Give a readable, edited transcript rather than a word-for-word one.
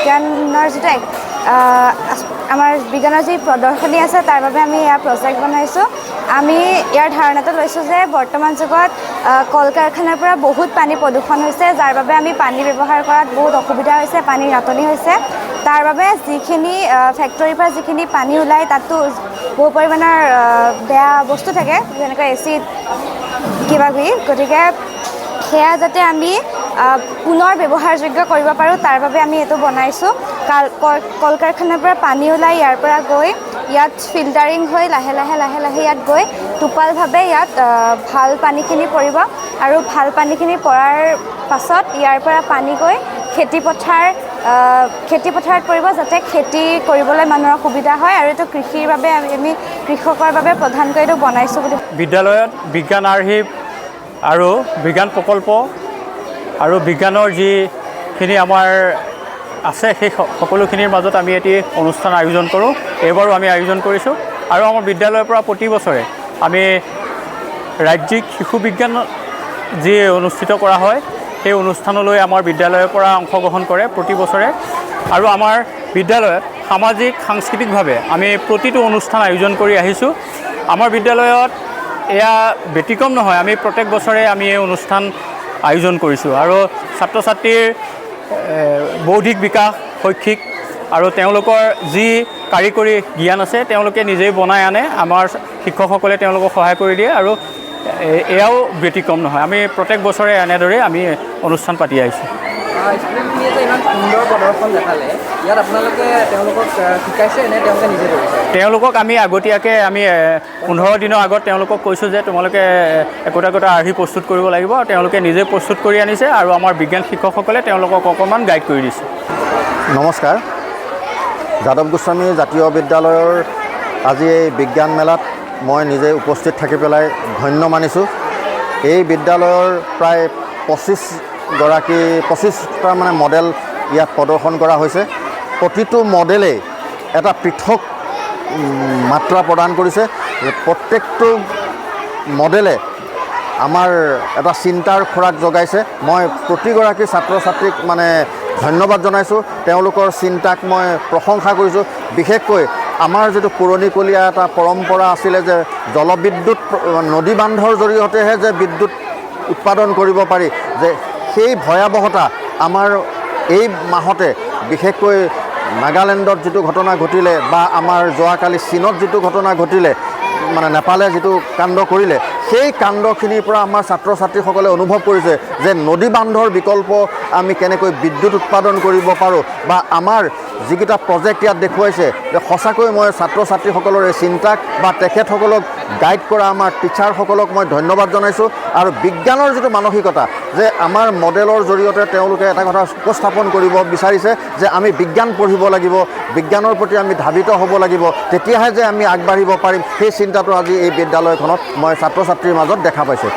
বিজ্ঞানৰ যিটো আমাৰ বিজ্ঞানৰ যি প্ৰদৰ্শনী আছে তাৰ বাবে আমি এয়া প্ৰজেক্ট বনাইছোঁ। আমি ইয়াৰ ধাৰণাটো লৈছোঁ যে বৰ্তমান যুগত কল কাৰখানাৰ পৰা বহুত পানী প্ৰদূষণ হৈছে, যাৰ বাবে আমি পানী ব্যৱহাৰ কৰাত বহুত অসুবিধা হৈছে, পানীৰ নাটনি হৈছে। তাৰ বাবে যিখিনি ফেক্টৰীৰ পৰা যিখিনি পানী ওলায় তাতো বহু পৰিমাণৰ বেয়া বস্তু থাকে, যেনেকৈ এচিড কিবাকিবি। গতিকে সেয়া যাতে আমি পুনৰ ব্যৱহাৰযোগ্য কৰিব পাৰোঁ তাৰ বাবে আমি এইটো বনাইছোঁ। কল কাৰখানাৰ পৰা পানী ওলাই ইয়াৰ পৰা গৈ ইয়াত ফিল্টাৰিং হৈ লাহে লাহে ইয়াত গৈ টোপালভাৱে ইয়াত ভাল পানীখিনি পৰিব আৰু ভাল পানীখিনি পৰাৰ পাছত ইয়াৰ পৰা পানী গৈ খেতিপথাৰত পৰিব, যাতে খেতি কৰিবলৈ মানুহৰ সুবিধা হয়। আৰু এইটো কৃষিৰ বাবে আমি কৃষকৰ বাবে প্ৰধানকৈ এইটো বনাইছোঁ বুলি। বিদ্যালয়ত বিজ্ঞান আৰ্হিব আৰু বিজ্ঞান প্ৰকল্প আৰু বিজ্ঞানৰ যিখিনি আমাৰ আছে সেই সকলোখিনিৰ মাজত আমি এটি অনুষ্ঠান আয়োজন কৰোঁ। এইবাৰো আমি আয়োজন কৰিছোঁ আৰু আমাৰ বিদ্যালয়ৰ পৰা প্ৰতি বছৰে আমি ৰাজ্যিক শিশু বিজ্ঞান যি অনুষ্ঠিত কৰা হয় সেই অনুষ্ঠানলৈ আমাৰ বিদ্যালয়ৰ পৰা অংশগ্ৰহণ কৰে প্ৰতি বছৰে। আৰু আমাৰ বিদ্যালয়ত সামাজিক সাংস্কৃতিকভাৱে আমি প্ৰতিটো অনুষ্ঠান আয়োজন কৰি আহিছোঁ। আমাৰ বিদ্যালয়ত এয়া ব্যতিক্ৰম নহয়, আমি প্ৰত্যেক বছৰে আমি এই অনুষ্ঠান আয়োজন কৰিছোঁ। আৰু ছাত্ৰ ছাত্ৰীৰ বৌদ্ধিক বিকাশ, শৈক্ষিক আৰু তেওঁলোকৰ যি কাৰিকৰী জ্ঞান আছে তেওঁলোকে নিজেই বনাই আনে, আমাৰ শিক্ষকসকলে তেওঁলোকক সহায় কৰি দিয়ে। আৰু এয়াও ব্যতিক্ৰম নহয়, আমি প্ৰত্যেক বছৰে এনেদৰে আমি অনুষ্ঠান পাতি আহিছোঁ। ষ্টুডেণ্টখিনিয়ে যে ইমান সুন্দৰ প্ৰদৰ্শন দেখালে, ইয়াত আপোনালোকে তেওঁলোকক শিকাইছে নে তেওঁলোকে নিজে কৰিছে? তেওঁলোকক আমি আগতীয়াকৈ 15 দিনৰ আগত তেওঁলোকক কৈছোঁ যে তোমালোকে একোটা আৰ্হি প্ৰস্তুত কৰিব লাগিব, আৰু তেওঁলোকে নিজে প্ৰস্তুত কৰি আনিছে আৰু আমাৰ বিজ্ঞান শিক্ষকসকলে তেওঁলোকক অকণমান গাইড কৰি দিছে। নমস্কাৰ, যাদৱ গোস্বামী জাতীয় বিদ্যালয়ৰ আজি এই বিজ্ঞান মেলাত মই নিজে উপস্থিত থাকি পেলাই ধন্য মানিছোঁ। এই বিদ্যালয়ৰ প্ৰায় 25টা মানে মডেল ইয়াত প্ৰদৰ্শন কৰা হৈছে। প্ৰতিটো মডেলেই এটা পৃথক মাত্ৰা প্ৰদান কৰিছে। প্ৰত্যেকটো মডেলে আমাৰ এটা চিন্তাৰ খোৰাক জগাইছে। মই প্ৰতিগৰাকী ছাত্ৰ ছাত্ৰীক মানে ধন্যবাদ জনাইছোঁ, তেওঁলোকৰ চিন্তাক মই প্ৰশংসা কৰিছোঁ। বিশেষকৈ আমাৰ যিটো পুৰণিকলীয়া এটা পৰম্পৰা আছিলে যে জলবিদ্যুৎ নদী বান্ধৰ জৰিয়তেহে যে বিদ্যুৎ উৎপাদন কৰিব পাৰি, যে সেই ভয়াৱহতা আমাৰ এই মাহতে বিশেষকৈ নাগালেণ্ডত যিটো ঘটনা ঘটিলে বা আমাৰ যোৱাকালি চীনত যিটো ঘটনা ঘটিলে, মানে নেপালে যিটো কাণ্ড কৰিলে, সেই কাণ্ডখিনিৰ পৰা আমাৰ ছাত্ৰ ছাত্ৰীসকলে অনুভৱ কৰিছে যে নদী বান্ধৰ বিকল্প আমি কেনেকৈ বিদ্যুৎ উৎপাদন কৰিব পাৰোঁ, বা আমাৰ যিকেইটা প্ৰজেক্ট ইয়াত দেখুৱাইছে যে সঁচাকৈ মই ছাত্ৰ ছাত্ৰীসকলৰ এই চিন্তাক বা তেখেতসকলক গাইড কৰা আমাৰ টিচাৰসকলক মই ধন্যবাদ জনাইছোঁ। আৰু বিজ্ঞানৰ যিটো মানসিকতা, যে আমাৰ মডেলৰ জৰিয়তে তেওঁলোকে এটা কথা উপস্থাপন কৰিব বিচাৰিছে যে আমি বিজ্ঞান পঢ়িব লাগিব, বিজ্ঞানৰ প্ৰতি আমি ধাবিত হ'ব লাগিব, তেতিয়াহে যে আমি আগবাঢ়িব পাৰিম, সেই চিন্তাটো আজি এই বিদ্যালয়খনত মই ছাত্ৰ ছাত্ৰীৰ মাজত দেখা পাইছোঁ।